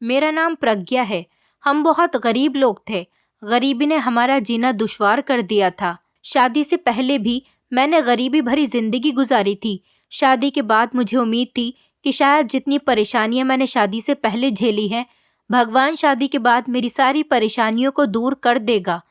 मेरा नाम प्रज्ञा है। हम बहुत गरीब लोग थे। गरीबी ने हमारा जीना दुश्वार कर दिया था। शादी से पहले भी मैंने गरीबी भरी जिंदगी गुजारी थी। शादी के बाद मुझे उम्मीद थी कि शायद जितनी परेशानियां मैंने शादी से पहले झेली हैं, भगवान शादी के बाद मेरी सारी परेशानियों को दूर कर देगा।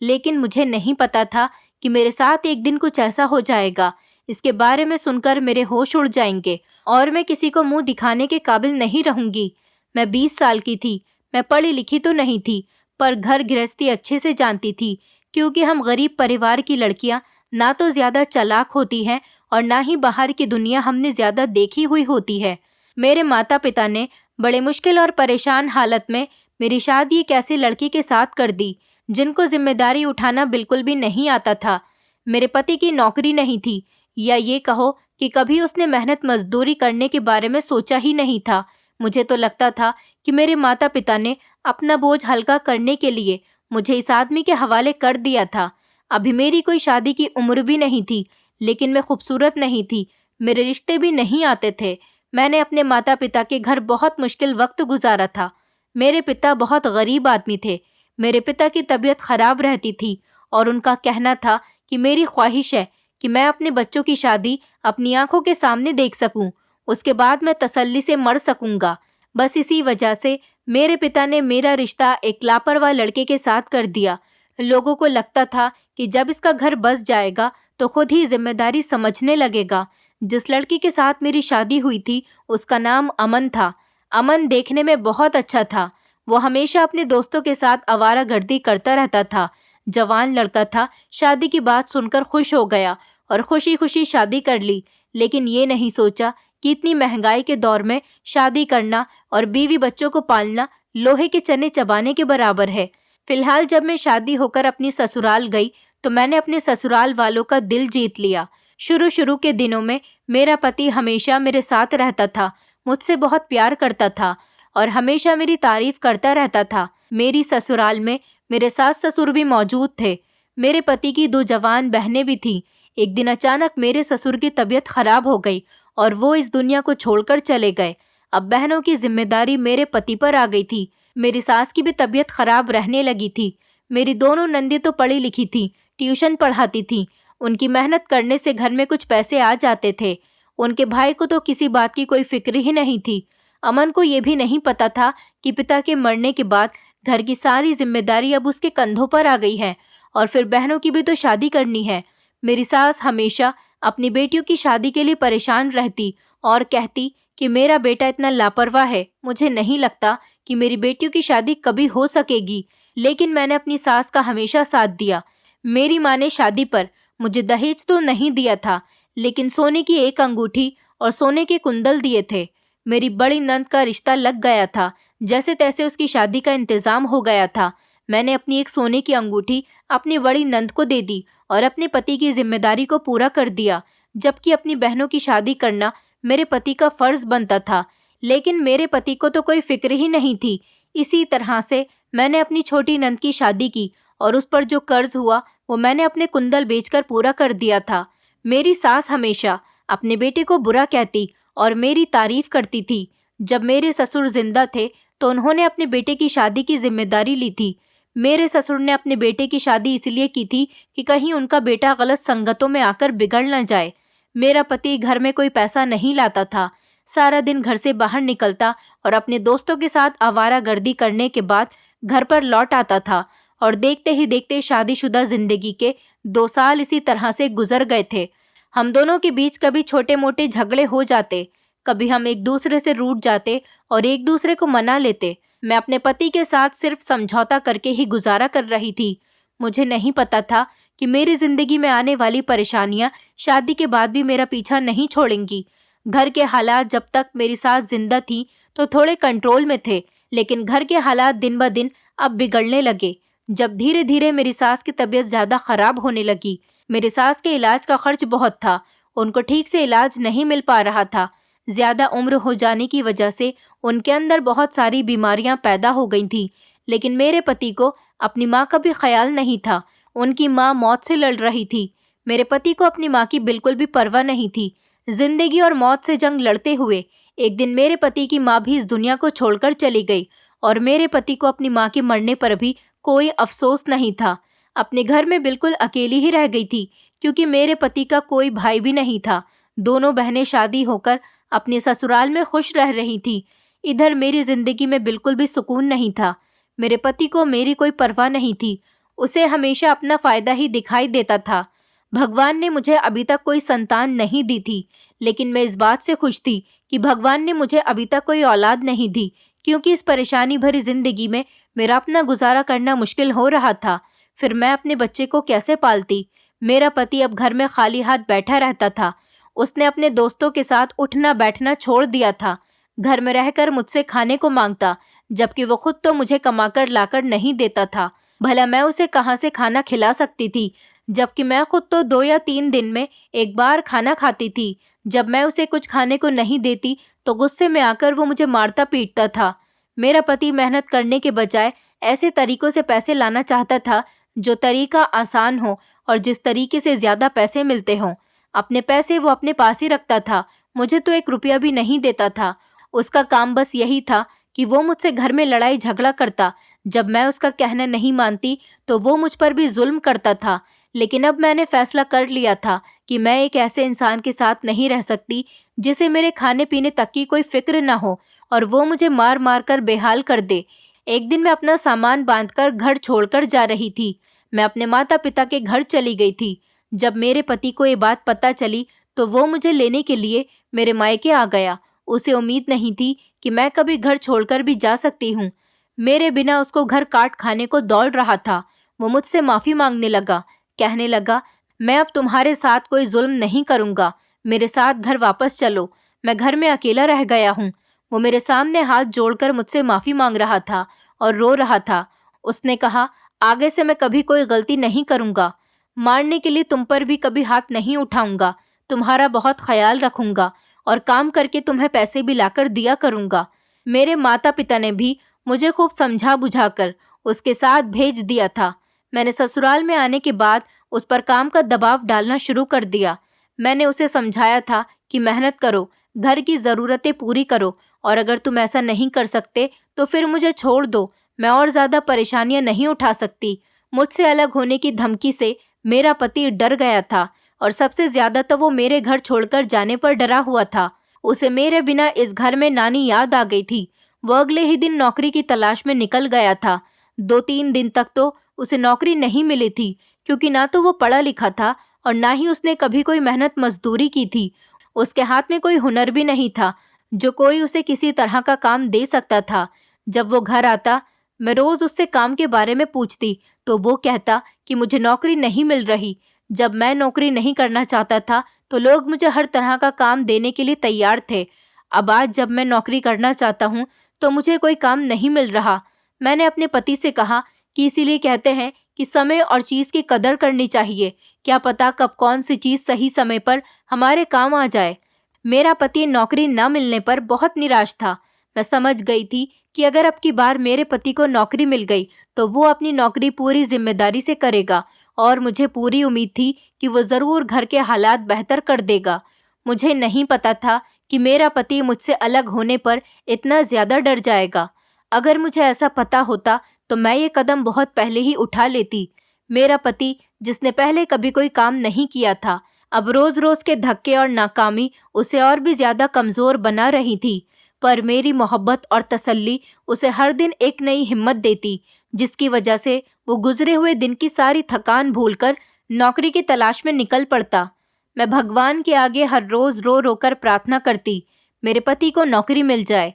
लेकिन मुझे नहीं पता था कि मेरे साथ एक दिन कुछ ऐसा हो जाएगा, इसके बारे में सुनकर मेरे होश उड़ जाएंगे और मैं किसी को मुंह दिखाने के काबिल नहीं रहूंगी। मैं 20 साल की थी। मैं पढ़ी लिखी तो नहीं थी, पर घर गृहस्थी अच्छे से जानती थी, क्योंकि हम गरीब परिवार की लड़कियां ना तो ज्यादा चालाक होती हैं और ना ही बाहर की दुनिया हमने ज्यादा देखी हुई होती है। मेरे माता पिता ने बड़े मुश्किल और परेशान हालत में मेरी शादी एक ऐसे लड़के के साथ कर दी जिनको जिम्मेदारी उठाना बिल्कुल भी नहीं आता था। मेरे पति की नौकरी नहीं थी, या ये कहो कि कभी उसने मेहनत मजदूरी करने के बारे में सोचा ही नहीं था। मुझे तो लगता था कि मेरे माता पिता ने अपना बोझ हल्का करने के लिए मुझे इस आदमी के हवाले कर दिया था। अभी मेरी कोई शादी की उम्र भी नहीं थी, लेकिन मैं खूबसूरत नहीं थी। मेरे रिश्ते भी नहीं आते थे। मैंने अपने माता पिता के घर बहुत मुश्किल वक्त गुजारा था। मेरे पिता बहुत गरीब आदमी थे। मेरे पिता की तबीयत खराब रहती थी और उनका कहना था कि मेरी ख्वाहिश है कि मैं अपने बच्चों की शादी अपनी आंखों के सामने देख सकूं, उसके बाद मैं तसल्ली से मर सकूंगा। बस इसी वजह से मेरे पिता ने मेरा रिश्ता एक लापरवाह लड़के के साथ कर दिया। लोगों को लगता था कि जब इसका घर बस जाएगा तो खुद ही जिम्मेदारी समझने लगेगा। जिस लड़की के साथ मेरी शादी हुई थी उसका नाम अमन था। अमन देखने में बहुत अच्छा था। वो हमेशा अपने दोस्तों के साथ आवारागर्दी करता रहता था। जवान लड़का था। शादी की बात सुनकर खुश हो गया और खुशी खुशी शादी कर ली। लेकिन ये नहीं सोचा कि इतनी महंगाई के दौर में शादी करना और बीवी बच्चों को पालना लोहे के चने चबाने के बराबर है। फिलहाल जब मैं शादी होकर अपनी ससुराल गई तो मैंने अपने ससुराल वालों का दिल जीत लिया। शुरू शुरू के दिनों में मेरा पति हमेशा मेरे साथ रहता था, मुझसे बहुत प्यार करता था और हमेशा मेरी तारीफ करता रहता था। मेरी ससुराल में मेरे सास ससुर भी मौजूद थे। मेरे पति की 2 जवान बहनें भी थीं। एक दिन अचानक मेरे ससुर की तबीयत खराब हो गई और वो इस दुनिया को छोड़कर चले गए। अब बहनों की जिम्मेदारी मेरे पति पर आ गई थी। मेरी सास की भी तबीयत खराब रहने लगी थी। मेरी दोनों नंदी तो पढ़ी लिखी थी, ट्यूशन पढ़ाती थी। उनकी मेहनत करने से घर में कुछ पैसे आ जाते थे। उनके भाई को तो किसी बात की कोई फिक्र ही नहीं थी। अमन को ये भी नहीं पता था कि पिता के मरने के बाद घर की सारी जिम्मेदारी अब उसके कंधों पर आ गई है और फिर बहनों की भी तो शादी करनी है। मेरी सास हमेशा अपनी बेटियों की शादी के लिए परेशान रहती और कहती कि मेरा बेटा इतना लापरवाह है, मुझे नहीं लगता कि मेरी बेटियों की शादी कभी हो सकेगी। लेकिन मैंने अपनी सास का हमेशा साथ दिया। मेरी माँ ने शादी पर मुझे दहेज तो नहीं दिया था, लेकिन सोने की एक अंगूठी और सोने के कुंडल दिए थे। मेरी बड़ी नंद का रिश्ता लग गया था। जैसे तैसे उसकी शादी का इंतजाम हो गया था। मैंने अपनी एक सोने की अंगूठी अपनी बड़ी नंद को दे दी और अपने पति की जिम्मेदारी को पूरा कर दिया, जबकि अपनी बहनों की शादी करना मेरे पति का फर्ज बनता था। लेकिन मेरे पति को तो कोई फिक्र ही नहीं थी। इसी तरह से मैंने अपनी छोटी नंद की शादी की और उस पर जो कर्ज हुआ वो मैंने अपने कुंडल बेचकर पूरा कर दिया था। मेरी सास हमेशा अपने बेटे को बुरा कहती और मेरी तारीफ करती थी। जब मेरे ससुर जिंदा थे तो उन्होंने अपने बेटे की शादी की जिम्मेदारी ली थी। मेरे ससुर ने अपने बेटे की शादी इसलिए की थी कि कहीं उनका बेटा गलत संगतों में आकर बिगड़ न जाए। मेरा पति घर में कोई पैसा नहीं लाता था। सारा दिन घर से बाहर निकलता और अपने दोस्तों के साथ आवारागर्दी करने के बाद घर पर लौट आता था और देखते ही देखते शादीशुदा जिंदगी के 2 साल इसी तरह से गुजर गए थे। हम दोनों के बीच कभी छोटे मोटे झगड़े हो जाते, कभी हम एक दूसरे से रूठ जाते और एक दूसरे को मना लेते। मैं अपने पति के साथ सिर्फ समझौता करके ही गुजारा कर रही थी। मुझे नहीं पता था कि मेरी जिंदगी में आने वाली परेशानियां शादी के बाद भी मेरा पीछा नहीं छोड़ेंगी। घर के हालात जब तक मेरी सास जिंदा थी तो थोड़े कंट्रोल में थे, लेकिन घर के हालात दिन ब दिन अब बिगड़ने लगे। जब धीरे धीरे मेरी सास की तबीयत ज्यादा खराब होने लगी। मेरी सास के इलाज का खर्च बहुत था। उनको ठीक से इलाज नहीं मिल पा रहा था। ज्यादा उम्र हो जाने की वजह से उनके अंदर बहुत सारी बीमारियां पैदा हो गई थी। लेकिन मेरे पति को अपनी माँ का भी ख्याल नहीं था। उनकी माँ मौत से लड़ रही थी। मेरे पति को अपनी माँ की बिल्कुल भी परवाह नहीं थी। जिंदगी और मौत से जंग लड़ते हुए एक दिन मेरे पति की माँ भी इस दुनिया को छोड़कर चली गई और मेरे पति को अपनी माँ के मरने पर भी कोई अफसोस नहीं था। अपने घर में बिल्कुल अकेली ही रह गई थी क्योंकि मेरे पति का कोई भाई भी नहीं था। दोनों बहनें शादी होकर अपने ससुराल में खुश रह रही थी। इधर मेरी जिंदगी में बिल्कुल भी सुकून नहीं था। मेरे पति को मेरी कोई परवाह नहीं थी। उसे हमेशा अपना फायदा ही दिखाई देता था। भगवान ने मुझे अभी तक कोई संतान नहीं दी थी, लेकिन मैं इस बात से खुश थी कि भगवान ने मुझे अभी तक कोई औलाद नहीं दी, क्योंकि इस परेशानी भरी जिंदगी में मेरा अपना गुजारा करना मुश्किल हो रहा था। फिर मैं अपने बच्चे को कैसे पालती? मेरा पति अब घर में खाली हाथ बैठा रहता था। उसने अपने दोस्तों के साथ उठना बैठना छोड़ दिया था। घर में रहकर मुझसे खाने को मांगता, जबकि वो खुद तो मुझे कमाकर लाकर नहीं देता था। भला मैं उसे कहाँ से खाना खिला सकती थी, जबकि मैं खुद तो 2 या 3 दिन में एक बार खाना खाती थी। जब मैं उसे कुछ खाने को नहीं देती तो गुस्से में आकर वो मुझे मारता पीटता था। मेरा पति मेहनत करने के बजाय ऐसे तरीकों से पैसे लाना चाहता था जो तरीका आसान हो और जिस तरीके से ज्यादा पैसे मिलते हों। अपने पैसे वो अपने पास ही रखता था। मुझे तो 1 रुपया भी नहीं देता था। उसका काम बस यही था कि वो मुझसे घर में लड़ाई झगड़ा करता। जब मैं उसका कहना नहीं मानती तो वो मुझ पर भी जुल्म करता था। लेकिन अब मैंने फैसला कर लिया था कि मैं एक ऐसे इंसान के साथ नहीं रह सकती जिसे मेरे खाने पीने तक की कोई फिक्र ना हो और वो मुझे मार मार कर बेहाल कर दे। एक दिन मैं अपना सामान बांधकर घर छोड़कर जा रही थी। मैं अपने माता पिता के घर चली गई थी। जब मेरे पति को ये बात पता चली तो वो मुझे लेने के लिए मेरे मायके आ गया। उसे उम्मीद नहीं थी कि मैं कभी घर छोड़कर भी जा सकती हूँ। मेरे बिना उसको घर काट खाने को दौड़ रहा था। वो मुझसे माफ़ी मांगने लगा, कहने लगा, मैं अब तुम्हारे साथ कोई जुल्म नहीं करूँगा, मेरे साथ घर वापस चलो, मैं घर में अकेला रह गया हूँ। वो मेरे सामने हाथ जोड़कर मुझसे माफ़ी मांग रहा था और रो रहा था। उसने कहा, आगे से मैं कभी कोई गलती नहीं करूँगा, मारने के लिए तुम पर भी कभी हाथ नहीं उठाऊँगा, तुम्हारा बहुत ख्याल रखूँगा और काम करके तुम्हें पैसे भी लाकर दिया करूँगा। मेरे माता पिता ने भी मुझे खूब समझा बुझाकर उसके साथ भेज दिया था। मैंने ससुराल में आने के बाद उस पर काम का दबाव डालना शुरू कर दिया। मैंने उसे समझाया था कि मेहनत करो, घर की ज़रूरतें पूरी करो और अगर तुम ऐसा नहीं कर सकते तो फिर मुझे छोड़ दो, मैं और ज़्यादा परेशानियां नहीं उठा सकती। मुझसे अलग होने की धमकी से मेरा पति डर गया था और सबसे ज़्यादा तो वो मेरे घर छोड़कर जाने पर डरा हुआ था। उसे मेरे बिना इस घर में नानी याद आ गई थी। वो अगले ही दिन नौकरी की तलाश में निकल गया था। 2-3 दिन तक तो उसे नौकरी नहीं मिली थी, क्योंकि ना तो वो पढ़ा लिखा था और ना ही उसने कभी कोई मेहनत मजदूरी की थी। उसके हाथ में कोई हुनर भी नहीं था जो कोई उसे किसी तरह का काम दे सकता था। जब वो घर आता, मैं रोज उससे काम के बारे में पूछती तो वो कहता कि मुझे नौकरी नहीं मिल रही। जब मैं नौकरी नहीं करना चाहता था तो लोग मुझे हर तरह का काम देने के लिए तैयार थे। अब आज जब मैं नौकरी करना चाहता हूँ तो मुझे कोई काम नहीं मिल रहा। मैंने अपने पति से कहा कि इसीलिए कहते हैं कि समय और चीज़ की कदर करनी चाहिए। क्या पता कब कौन सी चीज़ सही समय पर हमारे काम आ जाए। मेरा पति नौकरी न मिलने पर बहुत निराश था। मैं समझ गई थी कि अगर अब की बार मेरे पति को नौकरी मिल गई तो वो अपनी नौकरी पूरी जिम्मेदारी से करेगा और मुझे पूरी उम्मीद थी कि वो ज़रूर घर के हालात बेहतर कर देगा। मुझे नहीं पता था कि मेरा पति मुझसे अलग होने पर इतना ज़्यादा डर जाएगा। अगर मुझे ऐसा पता होता तो मैं ये कदम बहुत पहले ही उठा लेती। मेरा पति, जिसने पहले कभी कोई काम नहीं किया था, अब रोज रोज के धक्के और नाकामी उसे और भी ज्यादा कमजोर बना रही थी। पर मेरी मोहब्बत और तसल्ली उसे हर दिन एक नई हिम्मत देती, जिसकी वजह से वो गुजरे हुए दिन की सारी थकान भूलकर नौकरी की तलाश में निकल पड़ता। मैं भगवान के आगे हर रोज रो रो कर प्रार्थना करती, मेरे पति को नौकरी मिल जाए।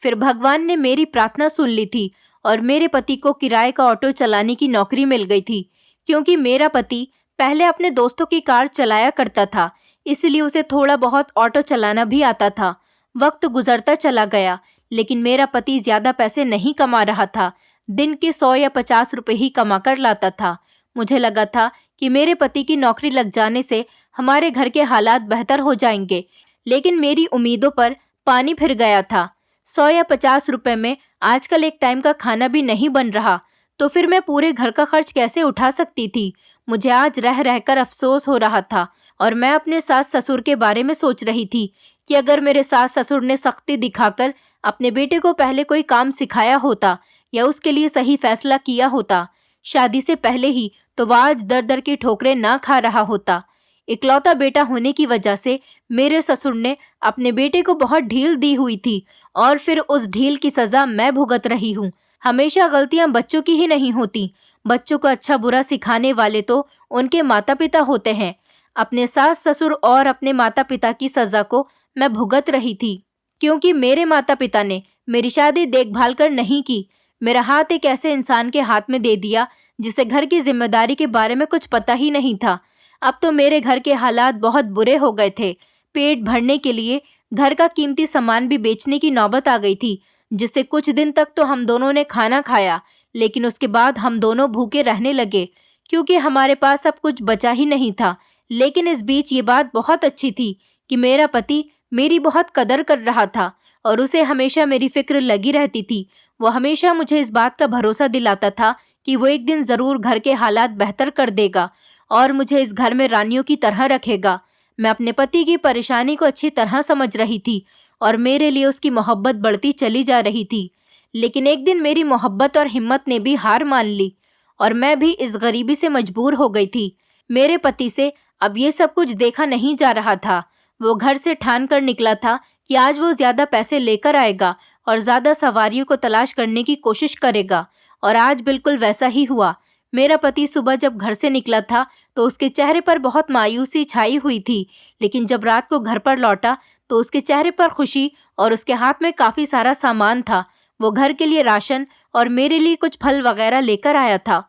फिर भगवान ने मेरी प्रार्थना सुन ली थी और मेरे पति को किराए का ऑटो चलाने की नौकरी मिल गई थी। क्योंकि मेरा पति पहले अपने दोस्तों की कार चलाया करता था, इसलिए उसे थोड़ा बहुत ऑटो चलाना भी आता था। वक्त गुजरता चला गया, लेकिन मेरा पति ज्यादा पैसे नहीं कमा रहा था। दिन के 100 या 50 रुपए ही कमा कर लाता था। मुझे लगा था कि मेरे पति की नौकरी लग जाने से हमारे घर के हालात बेहतर हो जाएंगे, लेकिन मेरी उम्मीदों पर पानी फिर गया था। 100 या 50 रुपए में आजकल एक टाइम का खाना भी नहीं बन रहा, तो फिर मैं पूरे घर का खर्च कैसे उठा सकती थी। मुझे आज रह रहकर अफसोस हो रहा था और मैं अपने सास ससुर के बारे में सोच रही थी कि अगर मेरे सास ससुर ने सख्ती दिखाकर अपने बेटे को पहले कोई काम सिखाया होता या उसके लिए सही फैसला किया होता, शादी से पहले ही, तो वह आज दर दर की ठोकरें ना खा रहा होता। इकलौता बेटा होने की वजह से मेरे ससुर ने अपने बेटे को बहुत ढील दी हुई थी और फिर उस ढील की सजा मैं भुगत रही हूँ। हमेशा गलतियां बच्चों की ही नहीं होती, बच्चों को अच्छा बुरा सिखाने वाले तो उनके माता पिता होते हैं। अपने सास ससुर और अपने माता पिता की सजा को मैं भुगत रही थी, क्योंकि मेरे माता पिता ने मेरी शादी देखभाल कर नहीं की। मेरा हाथ एक ऐसे इंसान के हाथ में दे दिया जिसे घर की जिम्मेदारी के बारे में कुछ पता ही नहीं था। अब तो मेरे घर के हालात बहुत बुरे हो गए थे। पेट भरने के लिए घर का कीमती सामान भी बेचने की नौबत आ गई थी, जिससे कुछ दिन तक तो हम दोनों ने खाना खाया, लेकिन उसके बाद हम दोनों भूखे रहने लगे, क्योंकि हमारे पास अब कुछ बचा ही नहीं था। लेकिन इस बीच ये बात बहुत अच्छी थी कि मेरा पति मेरी बहुत कदर कर रहा था और उसे हमेशा मेरी फिक्र लगी रहती थी। वो हमेशा मुझे इस बात का भरोसा दिलाता था कि वो एक दिन जरूर घर के हालात बेहतर कर देगा और मुझे इस घर में रानियों की तरह रखेगा। मैं अपने पति की परेशानी को अच्छी तरह समझ रही थी और मेरे लिए उसकी मोहब्बत बढ़ती चली जा रही थी। लेकिन एक दिन मेरी मोहब्बत और हिम्मत ने भी हार मान ली और मैं भी इस गरीबी से मजबूर हो गई थी। मेरे पति से अब ये सब कुछ देखा नहीं जा रहा था। वो घर से ठान कर निकला था कि आज वो ज्यादा पैसे लेकर आएगा और ज्यादा सवारियों को तलाश करने की कोशिश करेगा, और आज बिल्कुल वैसा ही हुआ। मेरा पति सुबह जब घर से निकला था तो उसके चेहरे पर बहुत मायूसी छाई हुई थी, लेकिन जब रात को घर पर लौटा तो उसके चेहरे पर खुशी और उसके हाथ में काफी सारा सामान था। वो घर के लिए राशन और मेरे लिए कुछ फल वगैरह लेकर आया था।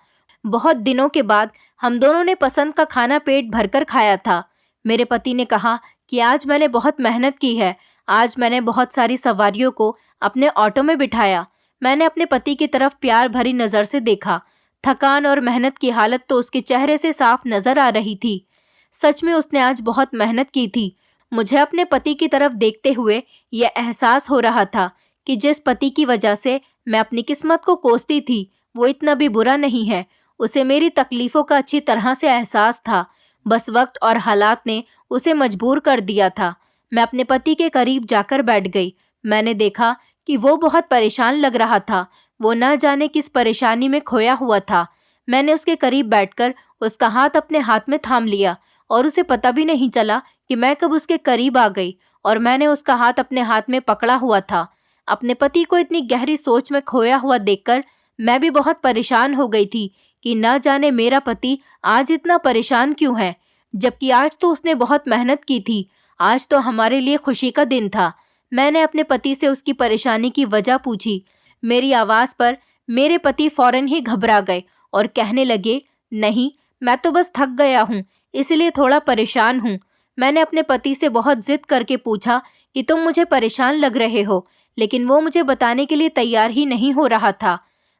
बहुत दिनों के बाद हम दोनों ने पसंद का खाना पेट भरकर खाया था। मेरे पति ने कहा कि आज मैंने बहुत मेहनत की है। आज मैंने बहुत सारी सवारियों को अपने ऑटो में बिठाया। मैंने अपने पति की तरफ प्यार भरी नजर से देखा। थकान और मेहनत की हालत तो उसके चेहरे से साफ नजर आ रही थी। सच में उसने आज बहुत मेहनत की थी। मुझे अपने पति की तरफ देखते हुए यह एहसास हो रहा था कि जिस पति की वजह से मैं अपनी किस्मत को कोसती थी, वो इतना भी बुरा नहीं है। उसे मेरी तकलीफों का अच्छी तरह से एहसास था। बस वक्त और हालात ने उसे मजबूर कर दिया था। मैं अपने पति के करीब जाकर बैठ गई। मैंने देखा कि वो बहुत परेशान लग रहा था। वो न जाने किस परेशानी में खोया हुआ था। मैंने उसके करीब बैठकर उसका हाथ अपने हाथ में थाम लिया और उसे पता भी नहीं चला कि मैं कब उसके करीब आ गई और मैंने उसका हाथ अपने हाथ में पकड़ा हुआ था। अपने पति को इतनी गहरी सोच में खोया हुआ देखकर मैं भी बहुत परेशान हो गई थी कि न जाने मेरा पति आज इतना परेशान क्यों है, जबकि आज तो उसने बहुत मेहनत की थी। आज तो हमारे लिए खुशी का दिन था। मैंने अपने पति से उसकी परेशानी की वजह पूछी। मेरी आवाज पर मेरे पति फौरन ही घबरा गए और कहने लगे, नहीं, मैं तो बस थक गया हूँ, इसलिए थोड़ा परेशान हूँ। मैंने अपने पति से बहुत जिद करके पूछा कि तुम मुझे परेशान लग रहे हो, लेकिन वो मुझे बताने के लिए तैयार ही नहीं हो रहा था।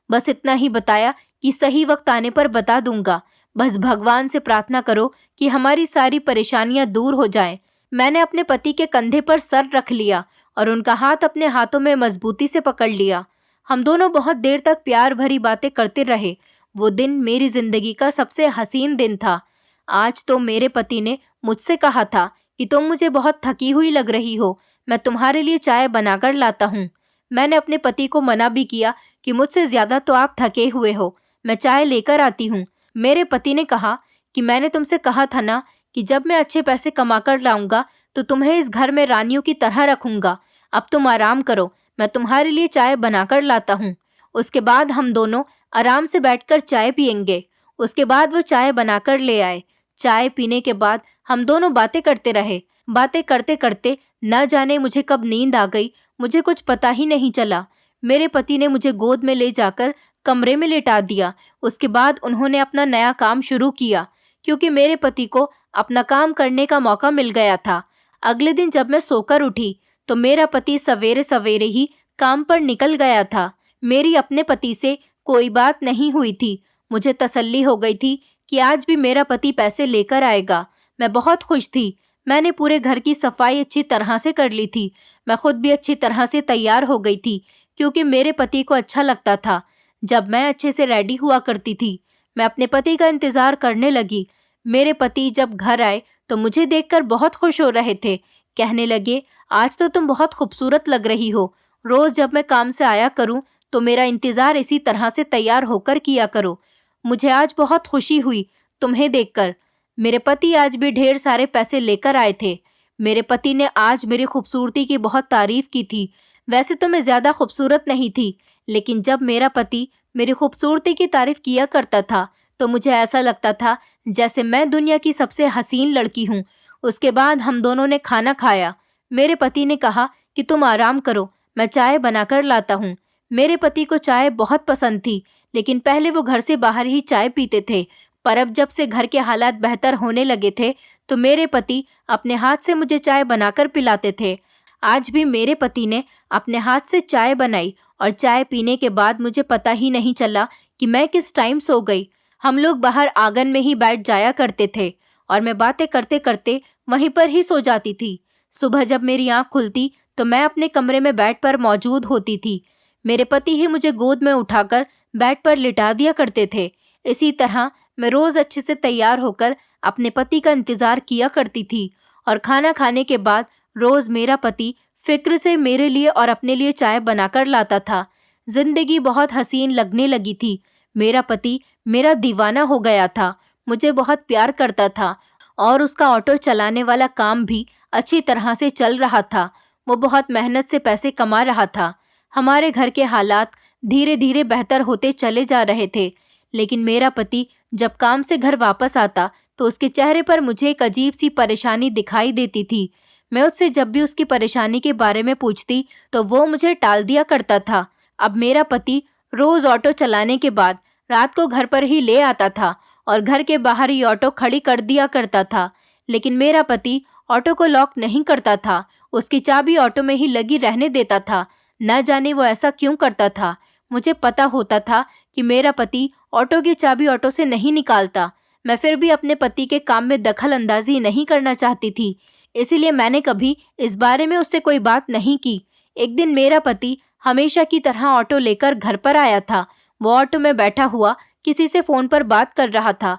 बस इतना ही बताया कि सही वक्त आने पर बता दूंगा। बस भगवान से प्रार्थना करो कि हमारी सारी परेशानियां दूर हो जाएं। मैंने अपने पति के कंधे पर सर रख लिया और उनका हाथ अपने हाथों में मजबूती से पकड़ लिया। हम दोनों बहुत देर तक प्यार भरी बातें करते रहे। वो दिन मेरी जिंदगी का सबसे हसीन दिन था। आज तो मेरे पति ने मुझसे कहा था कि तुम मुझे बहुत थकी हुई लग रही हो, मैं तुम्हारे लिए चाय बनाकर लाता हूँ। मैंने अपने पति को मना भी किया कि मुझसे ज्यादा तो आप थके हुए हो, मैं चाय लेकर आती हूँ। मेरे पति ने कहा कि मैंने तुमसे कहा था ना कि जब मैं अच्छे पैसे कमाकर लाऊंगा तो तुम्हें इस घर में रानियों की तरह रखूंगा। अब तुम आराम करो, मैं तुम्हारे लिए चाय बनाकर लाता हूँ। उसके बाद हम दोनों आराम से बैठकर चाय पियेंगे। उसके बाद वो चाय बनाकर ले आए। चाय पीने के बाद हम दोनों बातें करते रहे। बातें करते करते न जाने मुझे कब नींद आ गई, मुझे कुछ पता ही नहीं चला। मेरे पति ने मुझे गोद में ले जाकर कमरे में लेटा दिया। उसके बाद उन्होंने अपना नया काम शुरू किया, क्योंकि मेरे पति को अपना काम करने का मौका मिल गया था। अगले दिन जब मैं सोकर उठी तो मेरा पति सवेरे सवेरे ही काम पर निकल गया था। मेरी अपने पति से कोई बात नहीं हुई थी। मुझे तसल्ली हो गई थी कि आज भी मेरा पति पैसे लेकर आएगा। मैं बहुत खुश थी। मैंने पूरे घर की सफाई अच्छी तरह से कर ली थी। मैं खुद भी अच्छी तरह से तैयार हो गई थी, क्योंकि मेरे पति को अच्छा लगता था जब मैं अच्छे से रेडी हुआ करती थी। मैं अपने पति का इंतजार करने लगी। मेरे पति जब घर आए तो मुझे देखकर बहुत खुश हो रहे थे। कहने लगे, आज तो तुम बहुत खूबसूरत लग रही हो। रोज जब मैं काम से आया करूं तो मेरा इंतजार इसी तरह से तैयार होकर किया करो। मुझे आज बहुत खुशी हुई तुम्हें देखकर। मेरे पति आज भी ढेर सारे पैसे लेकर आए थे। मेरे पति ने आज मेरी खूबसूरती की बहुत तारीफ की थी। वैसे तो मैं ज्यादा खूबसूरत नहीं थी, लेकिन जब मेरा पति मेरी खूबसूरती की तारीफ किया करता था तो मुझे ऐसा लगता था जैसे मैं दुनिया की सबसे हसीन लड़की हूँ। उसके बाद हम दोनों ने खाना खाया। मेरे पति ने कहा कि तुम आराम करो, मैं चाय बनाकर लाता हूँ। मेरे पति को चाय बहुत पसंद थी, लेकिन पहले वो घर से बाहर ही चाय पीते थे। पर अब जब से घर के हालात बेहतर होने लगे थे तो मेरे पति अपने हाथ से मुझे चाय बनाकर पिलाते थे। आज भी मेरे पति ने अपने हाथ से चाय बनाई और चाय पीने के बाद मुझे पता ही नहीं चला कि मैं किस टाइम सो गई। हम लोग बाहर आंगन में ही बैठ जाया करते थे और मैं बातें करते करते वहीं पर ही सो जाती थी। सुबह जब मेरी आंख खुलती तो मैं अपने कमरे में बेड पर मौजूद होती थी। मेरे पति ही मुझे गोद में उठाकर बेड पर लिटा दिया करते थे। इसी तरह मैं रोज अच्छे से तैयार होकर अपने पति का इंतजार किया करती थी और खाना खाने के बाद रोज मेरा पति फिक्र से मेरे लिए और अपने लिए चाय बनाकर लाता था। जिंदगी बहुत हसीन लगने लगी थी। मेरा पति मेरा दीवाना हो गया था, मुझे बहुत प्यार करता था और उसका ऑटो चलाने वाला काम भी अच्छी तरह से चल रहा था। वो बहुत मेहनत से पैसे कमा रहा था। हमारे घर के हालात धीरे धीरे बेहतर होते चले जा रहे थे, लेकिन मेरा पति जब काम से घर वापस आता तो उसके चेहरे पर मुझे एक अजीब सी परेशानी दिखाई देती थी। मैं उससे जब भी उसकी परेशानी के बारे में पूछती तो वो मुझे टाल दिया करता था। अब मेरा पति रोज ऑटो चलाने के बाद रात को घर पर ही ले आता था और घर के बाहर ही ऑटो खड़ी कर दिया करता था। लेकिन मेरा पति ऑटो को लॉक नहीं करता था, उसकी चाबी ऑटो में ही लगी रहने देता था। न जाने वो ऐसा क्यों करता था। मुझे पता होता था कि मेरा पति ऑटो की चाबी ऑटो से नहीं निकालता। मैं फिर भी अपने पति के काम में दखल अंदाजी नहीं करना चाहती थी, इसीलिए मैंने कभी इस बारे में उससे कोई बात नहीं की। एक दिन मेरा पति हमेशा की तरह ऑटो लेकर घर पर आया था। वो ऑटो में बैठा हुआ किसी से फोन पर बात कर रहा था।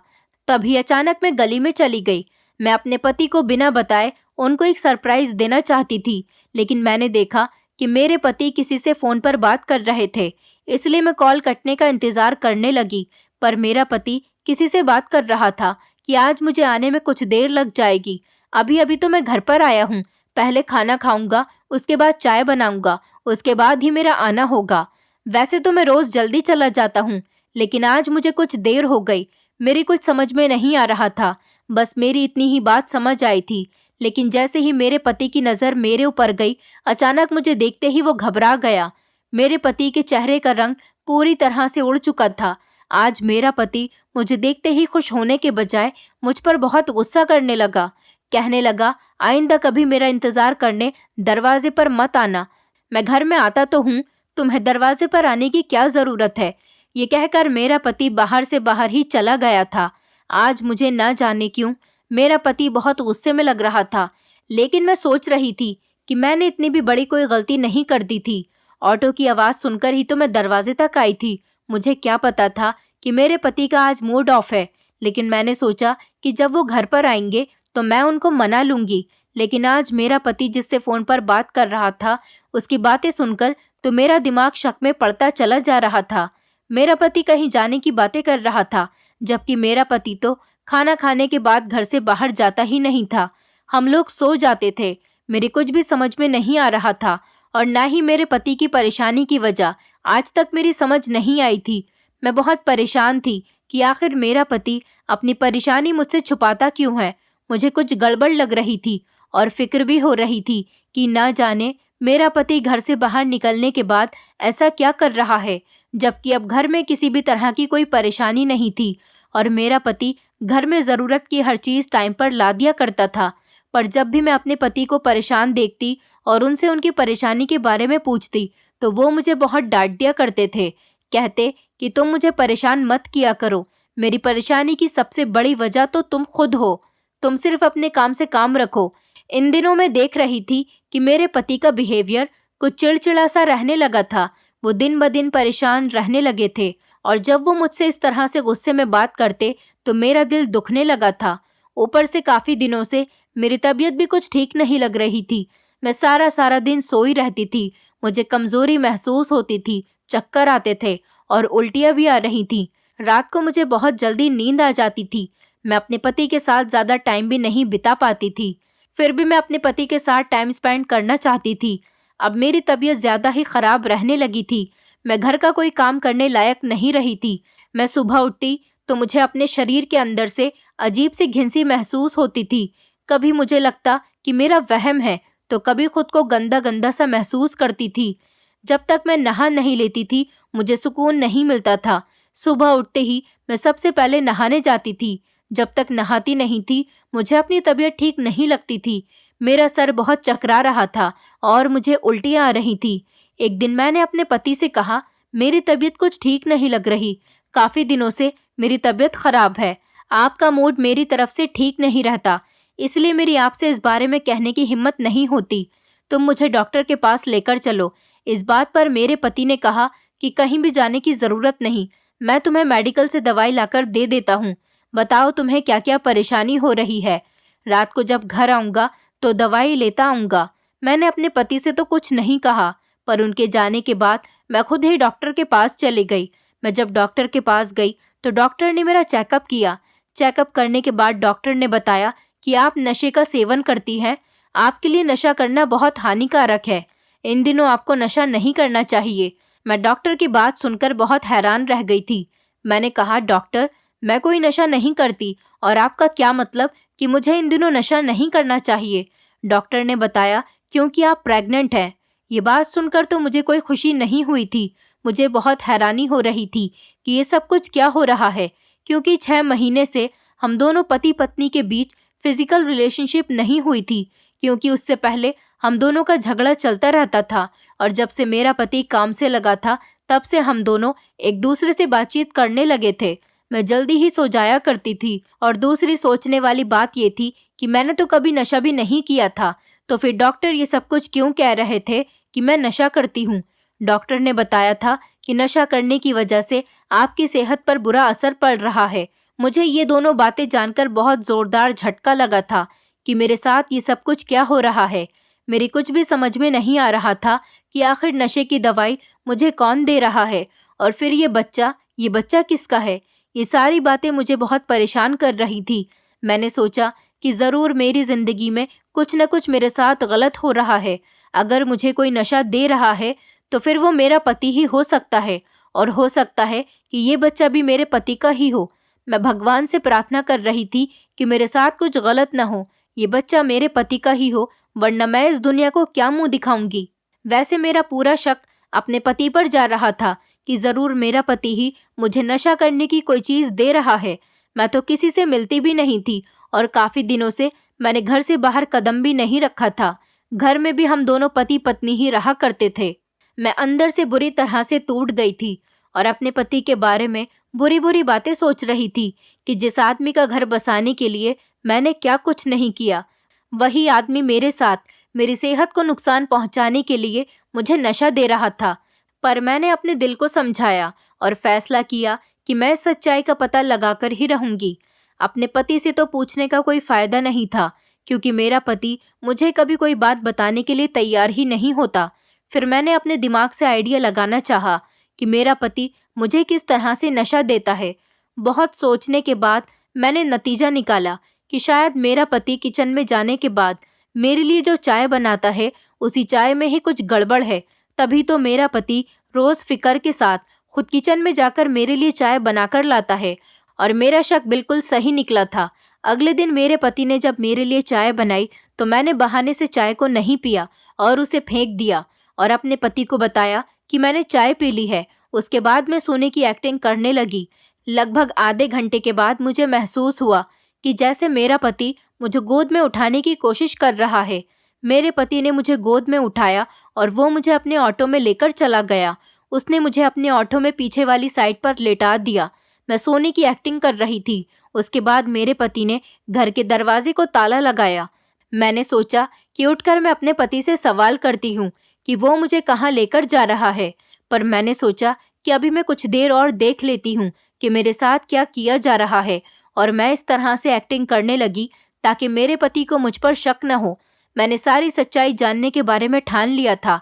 तभी अचानक मैं गली में चली गई। मैं अपने पति को बिना बताए उनको एक सरप्राइज देना चाहती थी, लेकिन मैंने देखा कि मेरे पति किसी से फोन पर बात कर रहे थे, इसलिए मैं कॉल कटने का इंतजार करने लगी। पर मेरा पति किसी से बात कर रहा था कि आज मुझे आने में कुछ देर लग जाएगी। अभी अभी तो मैं घर पर आया हूँ, पहले खाना खाऊंगा, उसके बाद चाय बनाऊंगा, उसके बाद ही मेरा आना होगा। वैसे तो मैं रोज जल्दी चला जाता हूँ, लेकिन आज मुझे कुछ देर हो गई। मेरी कुछ समझ में नहीं आ रहा था, बस मेरी इतनी ही बात समझ आई थी। लेकिन जैसे ही मेरे पति की नज़र मेरे ऊपर गई, अचानक मुझे देखते ही वो घबरा गया। मेरे पति के चेहरे का रंग पूरी तरह से उड़ चुका था। आज मेरा पति मुझे देखते ही खुश होने के बजाय मुझ पर बहुत गुस्सा करने लगा। कहने लगा, आइंदा कभी मेरा इंतजार करने दरवाजे पर मत आना। मैं घर में आता तो हूँ, तुम्हें दरवाजे पर आने की क्या जरूरत है। ये कहकर मेरा पति बाहर से बाहर ही चला गया था। आज मुझे ना जाने क्यों मेरा पति बहुत गुस्से में लग रहा था, लेकिन मैं सोच रही थी कि मैंने इतनी भी बड़ी कोई गलती नहीं कर दी थी। ऑटो की आवाज़ सुनकर ही तो मैं दरवाजे तक आई थी। मुझे क्या पता था कि मेरे पति का आज मूड ऑफ है, लेकिन मैंने सोचा कि जब वो घर पर आएंगे तो मैं उनको मना लूंगी। लेकिन आज मेरा पति जिससे फ़ोन पर बात कर रहा था, उसकी बातें सुनकर तो मेरा दिमाग शक में पड़ता चला जा रहा था। मेरा पति कहीं जाने की बातें कर रहा था, जबकि मेरा पति तो खाना खाने के बाद घर से बाहर जाता ही नहीं था। हम लोग सो जाते थे। मेरे कुछ भी समझ में नहीं आ रहा था और ना ही मेरे पति की परेशानी की वजह आज तक मेरी समझ नहीं आई थी। मैं बहुत परेशान थी कि आखिर मेरा पति अपनी परेशानी मुझसे छुपाता क्यों है। मुझे कुछ गड़बड़ लग रही थी और फिक्र भी हो रही थी कि ना जाने मेरा पति घर से बाहर निकलने के बाद ऐसा क्या कर रहा है, जबकि अब घर में किसी भी तरह की कोई परेशानी नहीं थी और मेरा पति घर में ज़रूरत की हर चीज़ टाइम पर ला दिया करता था। पर जब भी मैं अपने पति को परेशान देखती और उनसे उनकी परेशानी के बारे में पूछती तो वो मुझे बहुत डांट दिया करते थे। कहते कि तुम मुझे परेशान मत किया करो, मेरी परेशानी की सबसे बड़ी वजह तो तुम खुद हो। तुम सिर्फ अपने काम से काम रखो। इन दिनों मैं देख रही थी कि मेरे पति का बिहेवियर कुछ चिड़चिड़ा सा रहने लगा था। वो दिन ब दिन परेशान रहने लगे थे और जब वो मुझसे इस तरह से गुस्से में बात करते तो मेरा दिल दुखने लगा था। ऊपर से काफ़ी दिनों से मेरी तबीयत भी कुछ ठीक नहीं लग रही थी। मैं सारा सारा दिन सोई रहती थी। मुझे कमजोरी महसूस होती थी, चक्कर आते थे और उल्टियां भी आ रही थी। रात को मुझे बहुत जल्दी नींद आ जाती थी। मैं अपने पति के साथ ज्यादा टाइम भी नहीं बिता पाती थी। फिर भी मैं अपने पति के साथ टाइम स्पेंड करना चाहती थी। अब मेरी तबीयत ज्यादा ही खराब रहने लगी थी। मैं घर का कोई काम करने लायक नहीं रही थी। मैं सुबह उठती तो मुझे अपने शरीर के अंदर से अजीब सी घिनसी महसूस होती थी। कभी मुझे लगता कि मेरा वहम है, तो कभी खुद को गंदा गंदा सा महसूस करती थी। जब तक मैं नहा नहीं लेती थी, मुझे सुकून नहीं मिलता था। सुबह उठते ही मैं सबसे पहले नहाने जाती थी। जब तक नहाती नहीं थी, मुझे अपनी तबीयत ठीक नहीं लगती थी। मेरा सर बहुत चकरा रहा था और मुझे उल्टियां आ रही थी। एक दिन मैंने अपने पति से कहा, मेरी तबीयत कुछ ठीक नहीं लग रही। काफी दिनों से मेरी तबीयत खराब है। आपका मूड मेरी तरफ से ठीक नहीं रहता, इसलिए मेरी आपसे इस बारे में कहने की हिम्मत नहीं होती। तुम मुझे डॉक्टर के पास लेकर चलो। इस बात पर मेरे पति ने कहा कि कहीं भी जाने की जरूरत नहीं, मैं तुम्हें मेडिकल से दवाई लाकर दे देता हूँ। बताओ तुम्हें क्या क्या परेशानी हो रही है। रात को जब घर आऊंगा तो दवाई लेता आऊंगा। मैंने अपने पति से तो कुछ नहीं कहा, पर उनके जाने के बाद मैं खुद ही डॉक्टर के पास चली गई। मैं जब डॉक्टर के पास गई तो डॉक्टर ने मेरा चेकअप किया। चेकअप करने के बाद डॉक्टर ने बताया कि आप नशे का सेवन करती हैं। आपके लिए नशा करना बहुत हानिकारक है। इन दिनों आपको नशा नहीं करना चाहिए। मैं डॉक्टर की बात सुनकर बहुत हैरान रह गई थी। मैंने कहा, डॉक्टर, मैं कोई नशा नहीं करती, और आपका क्या मतलब कि मुझे इन दिनों नशा नहीं करना चाहिए? डॉक्टर ने बताया, क्योंकि आप प्रेग्नेंट हैं। ये बात सुनकर तो मुझे कोई खुशी नहीं हुई थी। मुझे बहुत हैरानी हो रही थी कि ये सब कुछ क्या हो रहा है, क्योंकि 6 महीने से हम दोनों पति पत्नी के बीच फिजिकल रिलेशनशिप नहीं हुई थी, क्योंकि उससे पहले हम दोनों का झगड़ा चलता रहता था। और जब से मेरा पति काम से लगा था, तब से हम दोनों एक दूसरे से बातचीत करने लगे थे। मैं जल्दी ही सो जाया करती थी, और दूसरी सोचने वाली बात ये थी कि मैंने तो कभी नशा भी नहीं किया था, तो फिर डॉक्टर ये सब कुछ क्यों कह रहे थे कि मैं नशा करती हूँ? डॉक्टर ने बताया था कि नशा करने की वजह से आपकी सेहत पर बुरा असर पड़ रहा है। मुझे ये दोनों बातें जानकर बहुत जोरदार झटका लगा था कि मेरे साथ ये सब कुछ क्या हो रहा है। मेरी कुछ भी समझ में नहीं आ रहा था कि आखिर नशे की दवाई मुझे कौन दे रहा है, और फिर ये बच्चा किसका है? ये सारी बातें मुझे बहुत परेशान कर रही थी। मैंने सोचा कि जरूर मेरी जिंदगी में कुछ न कुछ मेरे साथ गलत हो रहा है। अगर मुझे कोई नशा दे रहा है तो फिर वो मेरा पति ही हो सकता है, और हो सकता है कि ये बच्चा भी मेरे पति का ही हो। मैं भगवान से प्रार्थना कर रही थी कि मेरे साथ कुछ गलत न हो, ये बच्चा मेरे पति का ही हो, वरना मैं इस दुनिया को क्या मुंह दिखाऊंगी। वैसे मेरा पूरा शक अपने पति पर जा रहा था कि जरूर मेरा पति ही मुझे नशा करने की कोई चीज दे रहा है। मैं तो किसी से मिलती भी नहीं थी, और काफी दिनों से मैंने घर से बाहर कदम भी नहीं रखा था। घर में भी हम दोनों पति पत्नी ही रहा करते थे। मैं अंदर से बुरी तरह से टूट गई थी और अपने पति के बारे में बुरी बुरी बातें सोच रही थी कि जिस आदमी का घर बसाने के लिए मैंने क्या कुछ नहीं किया, वही आदमी मेरे साथ मेरी सेहत को नुकसान पहुंचाने के लिए मुझे नशा दे रहा था। पर मैंने अपने दिल को समझाया और फैसला किया कि मैं सच्चाई का पता लगाकर ही रहूंगी। अपने पति से तो पूछने का कोई फायदा नहीं था, क्योंकि मेरा पति मुझे कभी कोई बात बताने के लिए तैयार ही नहीं होता। फिर मैंने अपने दिमाग से आइडिया लगाना चाहा कि मेरा पति मुझे किस तरह से नशा देता है। बहुत सोचने के बाद मैंने नतीजा निकाला कि शायद मेरा पति किचन में जाने के बाद मेरे लिए जो चाय बनाता है, उसी चाय में ही कुछ गड़बड़ है। तभी तो मेरा पति रोज फिक्र के साथ खुद किचन में जाकर मेरे लिए चाय बनाकर लाता है, और मेरा शक बिल्कुल सही निकला था। अगले दिन मेरे पति ने जब मेरे लिए चाय बनाई तो मैंने बहाने से चाय को नहीं पिया और उसे फेंक दिया, और अपने पति को बताया कि मैंने चाय पी ली है। उसके बाद मैं सोने की एक्टिंग करने लगी। लगभग आधे घंटे के बाद मुझे महसूस हुआ कि जैसे मेरा पति मुझे गोद में उठाने की कोशिश कर रहा है। मेरे पति ने मुझे गोद में उठाया और वो मुझे अपने ऑटो में लेकर चला गया। उसने मुझे अपने ऑटो में पीछे वाली साइड पर लेटा दिया। मैं सोने की एक्टिंग कर रही थी। उसके बाद मेरे पति ने घर के दरवाजे को ताला लगाया। मैंने सोचा कि उठकर मैं अपने पति से सवाल करती हूँ कि वो मुझे कहाँ लेकर जा रहा है, पर मैंने सोचा कि अभी मैं कुछ देर और देख लेती हूँ कि मेरे साथ क्या किया जा रहा है, और मैं इस तरह से एक्टिंग करने लगी ताकि मेरे पति को मुझ पर शक न हो। मैंने सारी सच्चाई जानने के बारे में ठान लिया था।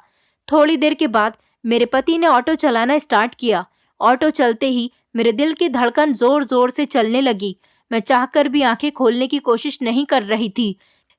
थोड़ी देर के बाद मेरे पति ने ऑटो चलाना स्टार्ट किया। ऑटो चलते ही मेरे दिल की धड़कन जोर जोर से चलने लगी। मैं चाहकर भी आंखें खोलने की कोशिश नहीं कर रही थी,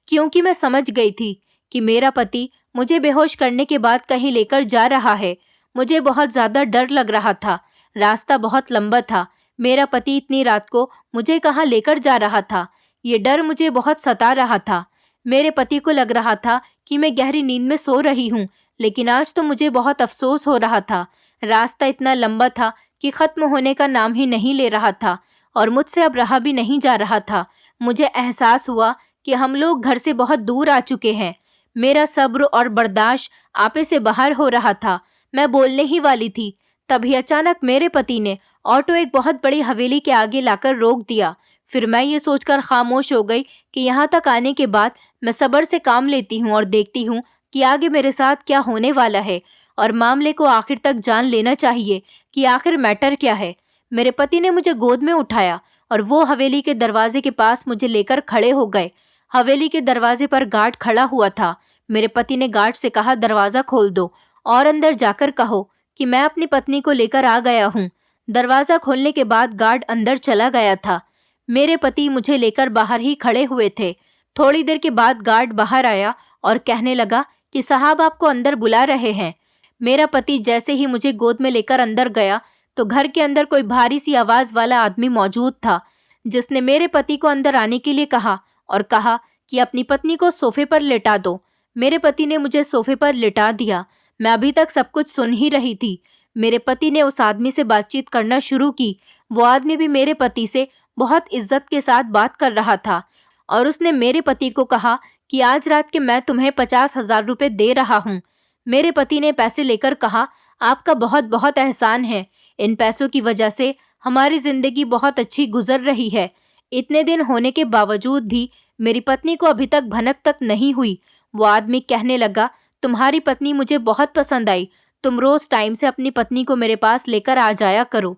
क्योंकि मैं समझ गई थी कि मेरा पति मुझे बेहोश करने के बाद कहीं लेकर जा रहा है। मुझे बहुत ज्यादा डर लग रहा था। रास्ता बहुत लंबा था। मेरा पति इतनी रात को मुझे कहाँ लेकर जा रहा था, ये डर मुझे बहुत सता रहा था। मेरे पति को लग रहा था कि मैं गहरी नींद में सो रही हूँ, लेकिन आज तो मुझे बहुत अफसोस हो रहा था। रास्ता इतना लंबा था कि खत्म होने का नाम ही नहीं ले रहा था और मुझसे अब रहा भी नहीं जा रहा था। मुझे एहसास हुआ कि हम लोग घर से बहुत दूर आ चुके हैं। मेरा सब्र और बर्दाश्त आपे से बाहर हो रहा था। मैं बोलने ही वाली थी, तभी अचानक मेरे पति ने ऑटो एक बहुत बड़ी हवेली के आगे लाकर रोक दिया। फिर मैं ये सोचकर खामोश हो गई कि यहाँ तक आने के बाद मैं सब्र से काम लेती हूँ और देखती हूँ कि आगे मेरे साथ क्या होने वाला है, और मामले को आखिर तक जान लेना चाहिए कि आखिर मैटर क्या है। मेरे पति ने मुझे गोद में उठाया और वो हवेली के दरवाजे के पास मुझे लेकर खड़े हो गए। हवेली के दरवाजे पर गार्ड खड़ा हुआ था। मेरे पति ने गार्ड से कहा, दरवाज़ा खोल दो और अंदर जाकर कहो कि मैं अपनी पत्नी को लेकर आ गया हूँ। दरवाज़ा खोलने के बाद गार्ड अंदर चला गया था। मेरे पति मुझे लेकर बाहर ही खड़े हुए थे। थोड़ी देर के बाद गार्ड बाहर आया और कहने लगा कि साहब आपको अंदर बुला रहे हैं। मेरा पति जैसे ही मुझे गोद में लेकर अंदर गया तो घर के अंदर कोई भारी सी आवाज़ वाला आदमी मौजूद था, जिसने मेरे पति को अंदर आने के लिए कहा और कहा कि अपनी पत्नी को सोफे पर लेटा दो। मेरे पति ने मुझे सोफे पर लिटा दिया। मैं अभी तक सब कुछ सुन ही रही थी। मेरे पति ने उस आदमी से बातचीत करना शुरू की। वो आदमी भी मेरे पति से बहुत इज्जत के साथ बात कर रहा था और उसने मेरे पति को कहा कि आज रात के मैं तुम्हें 50,000 रुपये दे रहा हूँ। मेरे पति ने पैसे लेकर कहा, आपका बहुत बहुत एहसान है। इन पैसों की वजह से हमारी जिंदगी बहुत अच्छी गुजर रही है। इतने दिन होने के बावजूद भी मेरी पत्नी को अभी तक भनक तक नहीं हुई। वो आदमी कहने लगा, तुम्हारी पत्नी मुझे बहुत पसंद आई। तुम रोज टाइम से अपनी पत्नी को मेरे पास लेकर आ जाया करो।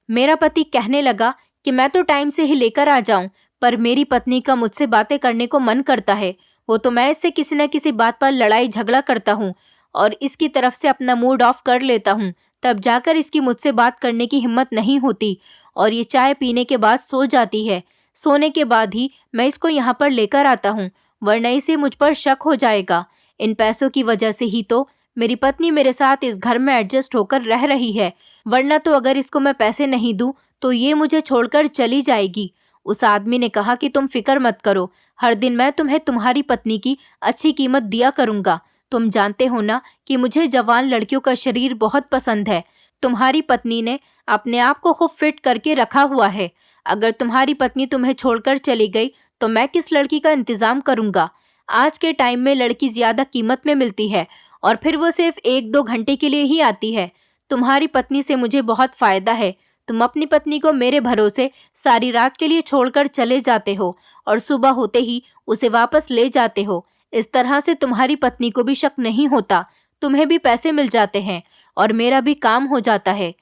मेरा पति कहने लगा कि मैं तो टाइम से ही लेकर आ जाऊं, पर मेरी पत्नी का मुझसे बातें करने को मन करता है। वो तो मैं इससे किसी न किसी बात पर लड़ाई झगड़ा करता हूँ और इसकी तरफ से अपना मूड ऑफ कर लेता हूँ, तब जाकर इसकी मुझसे बात करने की हिम्मत नहीं होती और ये चाय पीने के बाद सो जाती है। सोने के बाद ही मैं इसको यहाँ पर लेकर आता हूँ, वरना इसे मुझ पर शक हो जाएगा। इन पैसों की वजह से ही तो मेरी पत्नी मेरे साथ इस घर में एडजस्ट होकर रह रही है, वरना तो अगर इसको मैं पैसे नहीं दूं तो ये मुझे छोड़कर चली जाएगी। उस आदमी ने कहा कि तुम फिक्र मत करो, हर दिन मैं तुम्हें तुम्हारी पत्नी की अच्छी कीमत दिया करूंगा। तुम जानते हो ना कि मुझे जवान लड़कियों का शरीर बहुत पसंद है। तुम्हारी पत्नी ने अपने आप को खूब फिट करके रखा हुआ है। अगर तुम्हारी पत्नी तुम्हें छोड़कर चली गई तो मैं किस लड़की का इंतजाम करूंगा। आज के टाइम में लड़की ज्यादा कीमत में मिलती है और फिर वो सिर्फ 1-2 घंटे के लिए ही आती है। तुम्हारी पत्नी से मुझे बहुत फायदा है। तुम अपनी पत्नी को मेरे भरोसे सारी रात के लिए छोड़कर चले जाते हो और सुबह होते ही उसे वापस ले जाते हो। इस तरह से तुम्हारी पत्नी को भी शक नहीं होता, तुम्हें भी पैसे मिल जाते हैं और मेरा भी काम हो जाता है।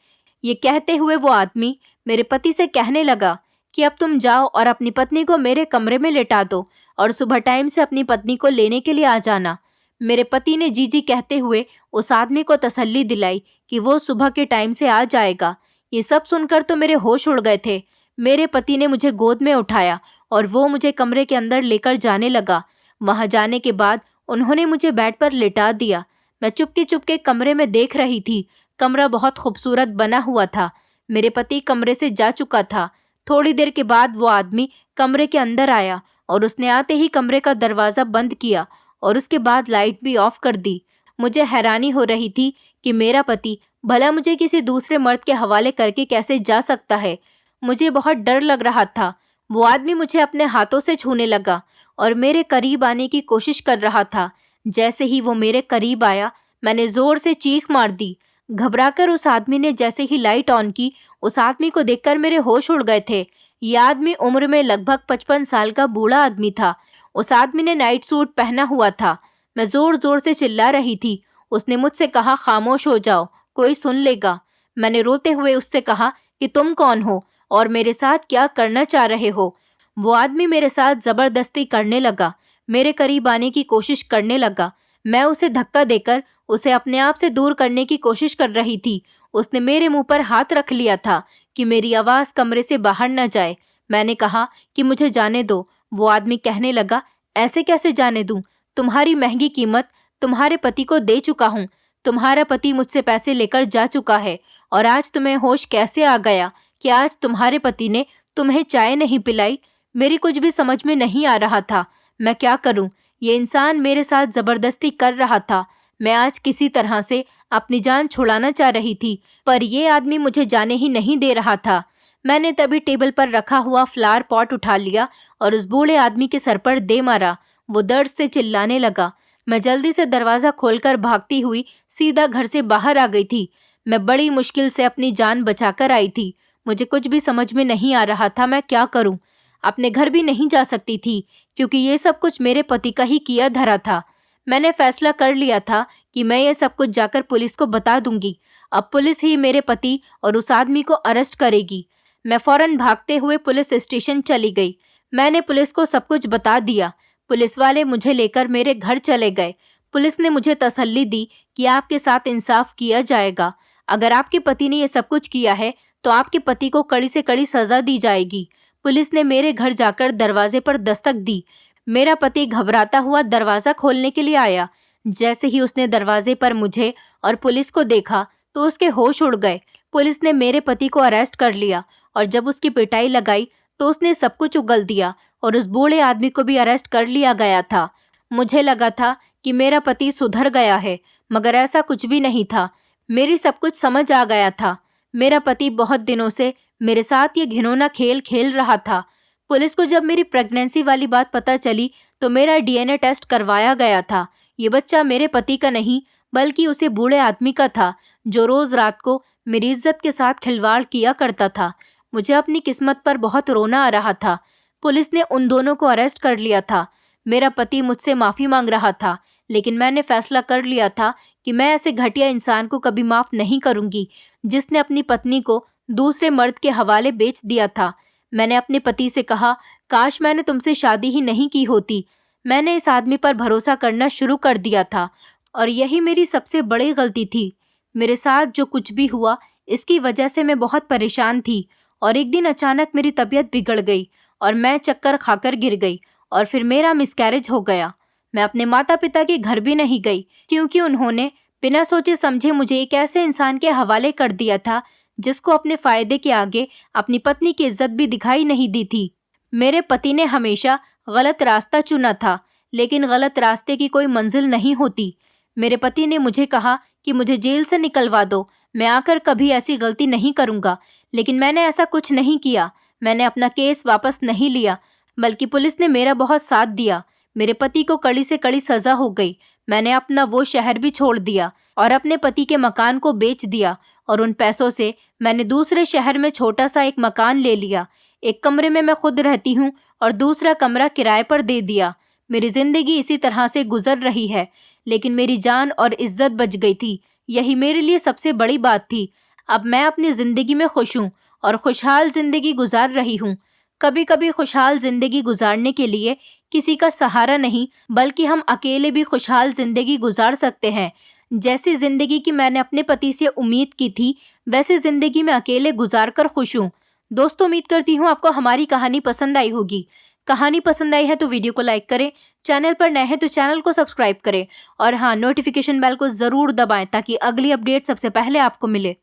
ये कहते हुए वो आदमी मेरे पति से कहने लगा कि अब तुम जाओ और अपनी पत्नी को मेरे कमरे में लेटा दो और सुबह टाइम से अपनी पत्नी को लेने के लिए आ जाना। मेरे पति ने जी जी कहते हुए उस आदमी को तसल्ली दिलाई कि वो सुबह के टाइम से आ जाएगा। ये सब सुनकर तो मेरे होश उड़ गए थे। मेरे पति ने मुझे गोद में उठाया और वो मुझे कमरे के अंदर लेकर जाने लगा। वहां जाने के बाद उन्होंने मुझे बेड पर लिटा दिया। मैं चुपके चुपके कमरे में देख रही थी। कमरा बहुत खूबसूरत बना हुआ था। मेरे पति कमरे से जा चुका था। थोड़ी देर के बाद वो आदमी कमरे के अंदर आया और उसने आते ही कमरे का दरवाज़ा बंद किया और उसके बाद लाइट भी ऑफ कर दी। मुझे हैरानी हो रही थी कि मेरा पति भला मुझे किसी दूसरे मर्द के हवाले करके कैसे जा सकता है। मुझे बहुत डर लग रहा था। वो आदमी मुझे अपने हाथों से छूने लगा और मेरे करीब आने की कोशिश कर रहा था। जैसे ही वो मेरे करीब आया, मैंने ज़ोर से चीख मार दी। घबराकर उस आदमी ने जैसे ही लाइट ऑन की, उस आदमी को देखकर मेरे होश उड़ गए थे। यह आदमी उम्र में लगभग 55 साल का बूढ़ा आदमी था। उस आदमी ने नाइट सूट पहना हुआ था। मैं जोर जोर से चिल्ला रही थी। उसने मुझसे कहा, खामोश हो जाओ, कोई सुन लेगा। मैंने रोते हुए उससे कहा कि तुम कौन हो और मेरे साथ क्या करना चाह रहे हो। वो आदमी मेरे साथ जबरदस्ती करने लगा, मेरे करीब आने की कोशिश करने लगा। मैं उसे धक्का देकर उसे अपने आप से दूर करने की कोशिश कर रही थी। उसने मेरे मुंह पर हाथ रख लिया था कि मेरी आवाज कमरे से बाहर न जाए। मैंने कहा कि मुझे जाने दो। वो आदमी कहने लगा, ऐसे कैसे जाने दूं? तुम्हारी महंगी कीमत तुम्हारे पति को दे चुका हूं। तुम्हारा पति मुझसे पैसे लेकर जा चुका है और आज तुम्हें होश कैसे आ गया कि आज तुम्हारे पति ने तुम्हें चाय नहीं पिलाई? मेरी कुछ भी समझ में नहीं आ रहा था। मैं क्या करूं? ये इंसान मेरे साथ जबरदस्ती कर रहा था। मैं आज किसी तरह से अपनी जान छुड़ाना चाह रही थी, पर यह आदमी मुझे जाने ही नहीं दे रहा था। मैंने तभी टेबल पर रखा हुआ फ्लावर पॉट उठा लिया और उस बूढ़े आदमी के सर पर दे मारा। वो दर्द से चिल्लाने लगा। मैं जल्दी से दरवाजा खोलकर भागती हुई सीधा घर से बाहर आ गई थी। मैं बड़ी मुश्किल से अपनी जान बचाकर आई थी। मुझे कुछ भी समझ में नहीं आ रहा था मैं क्या करूं। अपने घर भी नहीं जा सकती थी क्योंकि ये सब कुछ मेरे पति का ही किया धरा था। मैंने फैसला कर लिया था कि मैं ये सब कुछ जाकर पुलिस को बता दूंगी। अब पुलिस ही मेरे पति और उस आदमी को अरेस्ट करेगी। मैं फौरन भागते हुए पुलिस स्टेशन चली गई। मैंने पुलिस को सब कुछ बता दिया। पुलिस वाले मुझे लेकर मेरे घर चले गए। पुलिस ने मुझे तसल्ली दी कि आपके साथ इंसाफ किया जाएगा। अगर आपके पति ने ये सब कुछ किया है तो आपके पति को कड़ी से कड़ी सजा दी जाएगी। पुलिस ने मेरे घर जाकर दरवाजे पर दस्तक दी। मेरा पति घबराता हुआ दरवाजा खोलने के लिए आया। जैसे ही उसने दरवाजे पर मुझे और पुलिस को देखा तो उसके होश उड़ गए। पुलिस ने मेरे पति को अरेस्ट कर लिया और जब उसकी पिटाई लगाई तो उसने सब कुछ उगल दिया और उस बूढ़े आदमी को भी अरेस्ट कर लिया गया था। मुझे लगा था कि मेरा पति सुधर गया है, मगर ऐसा कुछ भी नहीं था। मेरी सब कुछ समझ आ गया था। मेरा पति बहुत दिनों से मेरे साथ ये घिनौना खेल खेल रहा था। पुलिस को जब मेरी प्रेगनेंसी वाली बात पता चली तो मेरा डीएनए टेस्ट करवाया गया था। ये बच्चा मेरे पति का नहीं बल्कि उसे बूढ़े आदमी का था जो रोज रात को मेरी इज्जत के साथ खिलवाड़ किया करता था। मुझे अपनी किस्मत पर बहुत रोना आ रहा था। पुलिस ने उन दोनों को अरेस्ट कर लिया था। मेरा पति मुझसे माफी मांग रहा था, लेकिन मैंने फैसला कर लिया था कि मैं ऐसे घटिया इंसान को कभी माफ नहीं करूंगी जिसने अपनी पत्नी को दूसरे मर्द के हवाले बेच दिया था। मैंने अपने पति से कहा, काश मैंने तुमसे शादी ही नहीं की होती। मैंने इस आदमी पर भरोसा करना शुरू कर दिया था और यही मेरी सबसे बड़ी गलती थी। मेरे साथ जो कुछ भी हुआ इसकी वजह से मैं बहुत परेशान थी और एक दिन अचानक मेरी तबीयत बिगड़ गई और मैं चक्कर खाकर गिर गई और फिर मेरा मिसकैरेज हो गया। मैं अपने माता पिता के घर भी नहीं गई क्योंकि उन्होंने बिना सोचे समझे मुझे एक ऐसे इंसान के हवाले कर दिया था जिसको अपने फायदे के आगे अपनी पत्नी की इज्जत भी दिखाई नहीं दी थी। मेरे पति ने हमेशा गलत रास्ता चुना था, लेकिन गलत रास्ते की कोई मंजिल नहीं होती। मेरे पति ने मुझे कहा कि मुझे जेल से निकलवा दो, मैं आकर कभी ऐसी गलती नहीं करूंगा, लेकिन मैंने ऐसा कुछ नहीं किया। मैंने अपना केस वापस नहीं लिया, बल्कि पुलिस ने मेरा बहुत साथ दिया। मेरे पति को कड़ी से कड़ी सजा हो गई। मैंने अपना वो शहर भी छोड़ दिया और अपने पति के मकान को बेच दिया और उन पैसों से मैंने दूसरे शहर में छोटा सा एक मकान ले लिया। एक कमरे में मैं खुद रहती हूँ और दूसरा कमरा किराए पर दे दिया। मेरी जिंदगी इसी तरह से गुजर रही है, लेकिन मेरी जान और इज्जत बच गई थी। यही मेरे लिए सबसे बड़ी बात थी। अब मैं अपनी जिंदगी में खुश हूँ और खुशहाल जिंदगी गुजार रही हूँ। कभी कभी खुशहाल जिंदगी गुजारने के लिए किसी का सहारा नहीं बल्कि हम अकेले भी खुशहाल जिंदगी गुजार सकते हैं। जैसी जिंदगी की मैंने अपने पति से उम्मीद की थी वैसे जिंदगी में अकेले गुजार कर खुश हूँ। दोस्तों, उम्मीद करती हूँ आपको हमारी कहानी पसंद आई होगी। कहानी पसंद आई है तो वीडियो को लाइक करें, चैनल पर नए हैं तो चैनल को सब्सक्राइब करें और हाँ, नोटिफिकेशन बेल को ज़रूर दबाएं ताकि अगली अपडेट सबसे पहले आपको मिले।